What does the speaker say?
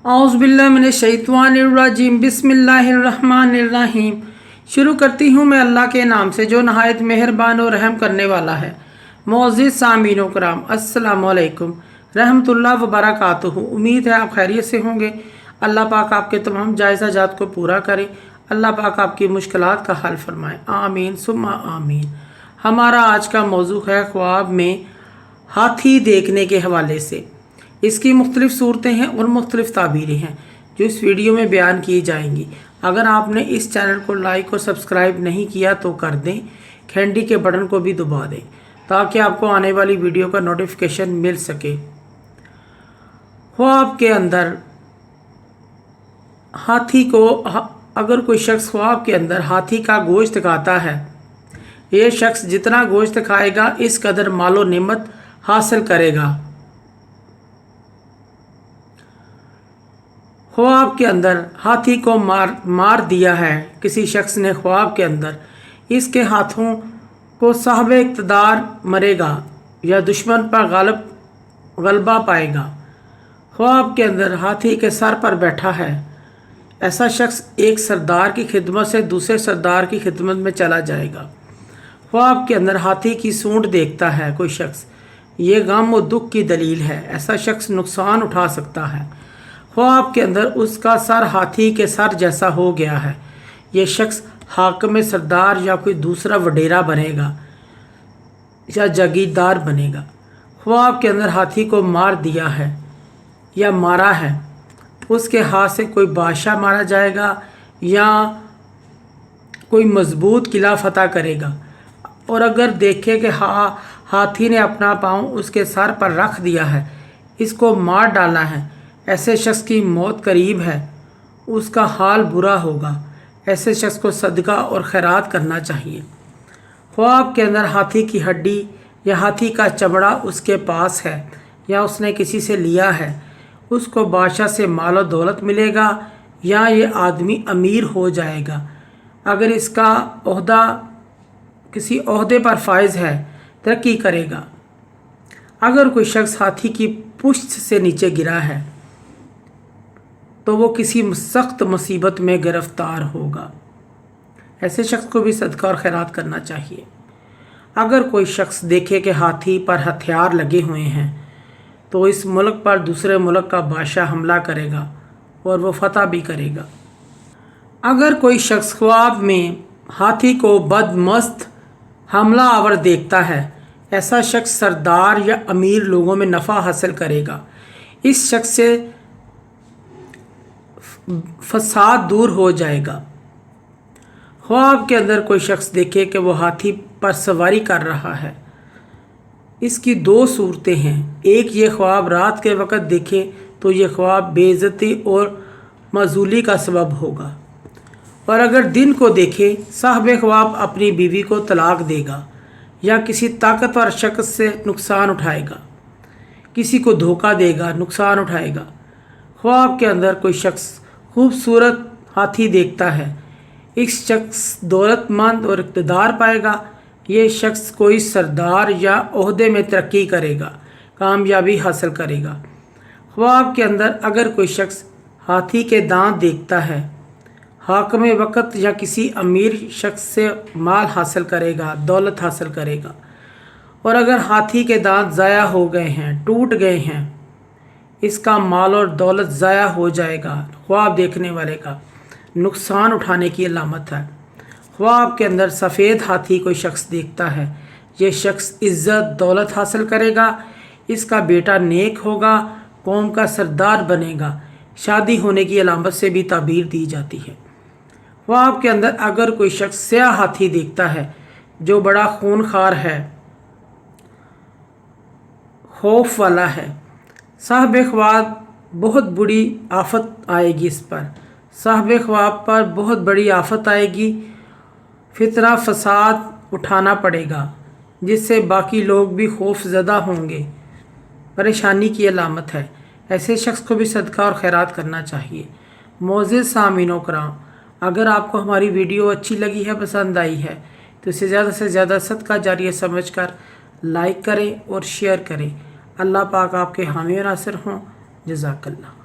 औज़ुबिल्लाहि मिनश्शैतानिर्रजीम बिस्मिल्लाहिर्रहमानिर्रहीम। शुरू करती हूँ मैं अल्लाह के नाम से जो नहायत मेहरबान और रहम करने वाला है। मोअज़्ज़िज़ सामीन कराम, अस्सलामु अलैकुम रहमतुल्लाह व बरकातुहू। उम्मीद है आप खैरियत से होंगे। अल्लाह पाक आपके तमाम जायज़ हाजात को पूरा करे। अल्लाह पाक आपकी मुश्किलात का हल फरमाए। आमीन सुम्मा आमीन। हमारा आज का मौजू है ख्वाब में हाथी देखने के हवाले से। इसकी मुख्तलिफ़ सूरतें हैं और मुख्तलिफ़ ताबीरें हैं जो इस वीडियो में बयान की जाएंगी। अगर आपने इस चैनल को लाइक और सब्सक्राइब नहीं किया तो कर दें, घंटी के बटन को भी दबा दें ताकि आपको आने वाली वीडियो का नोटिफिकेशन मिल सके। ख्वाब के अंदर हाथी को, अगर कोई शख्स ख्वाब के अंदर हाथी का गोश्त खाता है, ये शख्स जितना गोश्त खाएगा इस कदर मालो नेमत हासिल करेगा। ख्वाब के अंदर हाथी को मार दिया है किसी शख्स ने ख्वाब के अंदर, इसके हाथों को साहब इक़्तिदार मरेगा या दुश्मन पर गलबा पाएगा। ख्वाब के अंदर हाथी के सर पर बैठा है, ऐसा शख्स एक सरदार की खिदमत से दूसरे सरदार की खिदमत में चला जाएगा। ख्वाब के अंदर हाथी की सूंड देखता है कोई शख्स, ये गम और दुख की दलील है, ऐसा शख्स नुकसान उठा सकता है। ख्वाब के अंदर उसका सर हाथी के सर जैसा हो गया है, ये शख्स हाकिम सरदार या कोई दूसरा वडेरा बनेगा या जागीरदार बनेगा। ख्वाब के अंदर हाथी को मार दिया है या मारा है, उसके हाथ से कोई बादशाह मारा जाएगा या कोई मजबूत किला फतह करेगा। और अगर देखे कि हाथी ने अपना पाँव उसके सर पर रख दिया है, इसको मार डाला है, ऐसे शख्स की मौत करीब है, उसका हाल बुरा होगा। ऐसे शख्स को सदका और खैरात करना चाहिए। ख्वाब के अंदर हाथी की हड्डी या हाथी का चमड़ा उसके पास है या उसने किसी से लिया है, उसको बादशाह से मालो दौलत मिलेगा या ये आदमी अमीर हो जाएगा। अगर इसका ओहदा किसी ओहदे पर फायज है, तरक्की करेगा। अगर कोई शख्स हाथी की पुश्त से नीचे गिरा है तो वो किसी सख्त मुसीबत में गिरफ्तार होगा। ऐसे शख्स को भी सदका और खैरात करना चाहिए। अगर कोई शख्स देखे कि हाथी पर हथियार लगे हुए हैं तो इस मुल्क पर दूसरे मुल्क का बादशाह हमला करेगा और वो फतह भी करेगा। अगर कोई शख्स ख्वाब में हाथी को बदमस्त हमला आवर देखता है, ऐसा शख्स सरदार या अमीर लोगों में नफ़ा हासिल करेगा। इस शख्स से फसाद दूर हो जाएगा। ख्वाब के अंदर कोई शख्स देखे कि वो हाथी पर सवारी कर रहा है, इसकी दो सूरतें हैं। एक, ये ख्वाब रात के वक़्त देखे तो ये ख्वाब बेइज्जती और मजूली का सबब होगा, और अगर दिन को देखे साहब ख्वाब अपनी बीवी को तलाक देगा या किसी ताकतवर शख्स से नुकसान उठाएगा, किसी को धोखा देगा, नुकसान उठाएगा। ख्वाब के अंदर कोई शख्स खूबसूरत हाथी देखता है, इस शख्स दौलतमंद और इक़्तिदार पाएगा। ये शख्स कोई सरदार या ओहदे में तरक्की करेगा, कामयाबी हासिल करेगा। ख्वाब के अंदर अगर कोई शख्स हाथी के दांत देखता है, हाकिम वक़्त या किसी अमीर शख्स से माल हासिल करेगा, दौलत हासिल करेगा। और अगर हाथी के दांत ज़ाया हो गए हैं, टूट गए हैं, इसका माल और दौलत ज़ाया हो जाएगा। ख्वाब देखने वाले का नुकसान उठाने की अलामत है। ख्वाब के अंदर सफ़ेद हाथी कोई शख्स देखता है, ये शख्स इज़्ज़त दौलत हासिल करेगा, इसका बेटा नेक होगा, कौम का सरदार बनेगा। शादी होने की अलामत से भी ताबीर दी जाती है। ख्वाब के अंदर अगर कोई शख्स स्याह हाथी देखता है जो बड़ा खूनखार है, खौफ वाला है, साहब ख्वाब बहुत बुरी आफत आएगी इस पर, साहब ख्वाब पर बहुत बड़ी आफत आएगी, फितना फसाद उठाना पड़ेगा जिससे बाकी लोग भी खौफ ज़दा होंगे, परेशानी की अलामत है। ऐसे शख्स को भी सदका और खैरात करना चाहिए। मोअज़्ज़िज़ सामीन कराम, अगर आपको हमारी वीडियो अच्छी लगी है, पसंद आई है, तो इसे ज़्यादा से ज़्यादा सदका जारिया समझकर लाइक करें और शेयर करें। अल्लाह पाक आपके हामी और नासिर हों। जज़ाकल्लाह।